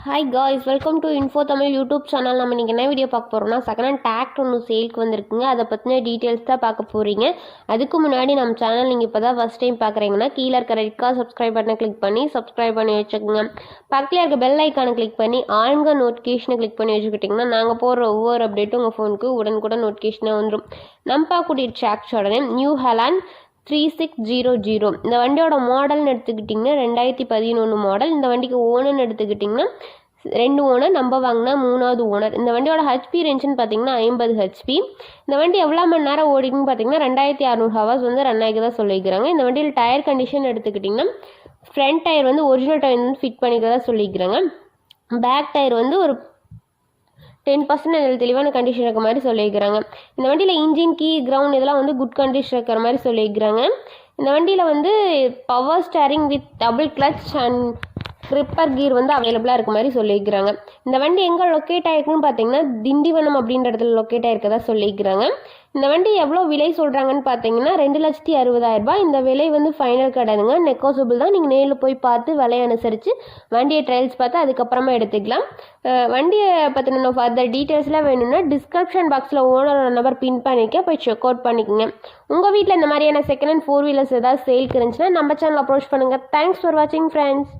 Hi guys, welcome to info Tamil YouTube channel. நம்ம இன்றைக்கி என்ன வீடியோ பார்க்க போகிறோம்னா, செகண்ட் ஹேண்ட் டிராக்டர் ஒன்று சேலுக்கு வந்திருக்குங்க. அதை பற்றின டீட்டெயில்ஸ் தான் பார்க்க போகிறீங்க. அதுக்கு முன்னாடி நம்ம சேனல் நீங்கள் இப்போ தான் ஃபஸ்ட் டைம் பார்க்குறீங்கன்னா கீழே இருக்க ரெட் கலர் சப்ஸ்கிரைப் பட்டனை கிளிக் பண்ணி சப்ஸ்கிரைப் பண்ணி வச்சுக்கோங்க. பக்கத்தில் இருக்க பெல் ஐக்கானை கிளிக் பண்ணி ஆளுங்க நோட்டிஃபிகேஷனை கிளிக் பண்ணி வச்சுக்கிட்டிங்கன்னா நாங்கள் போடுற ஒவ்வொரு அப்டேட்டும் உங்கள் ஃபோனுக்கு உடனுக்குடன் நோட்டிஃபிகேஷனாக வந்துடும். நம்ம பார்க்கக்கூடிய டிராக்டரோட நேம் நியூ ஹாலண்ட் 3600. இந்த வண்டியோட மாடல்னு எடுத்துக்கிட்டிங்கன்னா 2011 மாடல். இந்த வண்டிக்கு ஓனர்னு எடுத்துக்கிட்டிங்கன்னா 2 ஓனர், நம்ம வாங்கினா 3வது ஓனர். இந்த வண்டியோட ஹெச்பி ரேஞ்சுன்னு பார்த்தீங்கன்னா 50 ஹெச்பி. இந்த வண்டி எவ்வளோ மணி நேரம் ஓடிக்குன்னு பார்த்தீங்கன்னா 2600 ஹவர்ஸ் வந்து ரன் ஆகிதான் சொல்லிக்கிறாங்க. இந்த வண்டியில் டயர் கண்டிஷன் எடுத்துக்கிட்டிங்கன்னா ஃப்ரண்ட் டயர் வந்து ஒரிஜினல் டயர் வந்து ஃபிட் பண்ணிக்கிறதா சொல்லிக்கிறாங்க. பேக் டயர் வந்து ஒரு 10% தெளிவான கண்டிஷன் இருக்கிற மாதிரி சொல்லியிருக்கிறாங்க. இந்த வண்டியில் இன்ஜின் கீ கிரவுண்ட் இதெல்லாம் வந்து குட் கண்டிஷன் இருக்கிற மாதிரி சொல்லியிருக்கிறாங்க. இந்த வண்டியில் வந்து power steering with double clutch and tripper gear வந்து அவைலபிளாக இருக்க மாதிரி சொல்லியிருக்கிறாங்க. இந்த வண்டி எங்கே லொக்கேட் ஆகிருக்குன்னு பார்த்தீங்கன்னா திண்டிவனம் அப்படின்ற இடத்துல லொக்கேட் ஆகிருக்கதா சொல்லியிருக்கிறாங்க. இந்த வண்டி எவ்வளோ விலை சொல்கிறாங்கன்னு பார்த்தீங்கன்னா 2,60,000 இந்த விலை வந்து ஃபைனல் கிடையாதுங்க, நெகோசியபிள் தான். நீங்கள் நேரில் போய் பார்த்து விலையை அனுசரித்து வண்டியை ட்ரையல்ஸ் பார்த்து அதுக்கப்புறமா எடுத்துக்கலாம். வண்டியை பற்றின ஃபர்தர் டீட்டெயில்ஸ்லாம் வேணும்னா டிஸ்கிரிப்ஷன் பாக்ஸில் ஓனரோட நம்பர் பின் பண்ணிக்க போய் செக் அவுட் பண்ணிக்கோங்க. உங்கள் வீட்டில் இந்த மாதிரியான செகண்ட் ஹேண்ட் 4 வீலர்ஸ் ஏதாவது சேல்க்கு இருந்துச்சுன்னா நம்ம சேனல் அப்ரோச் பண்ணுங்கள். தேங்க்ஸ் ஃபார் வாட்சிங் ஃப்ரெண்ட்ஸ்.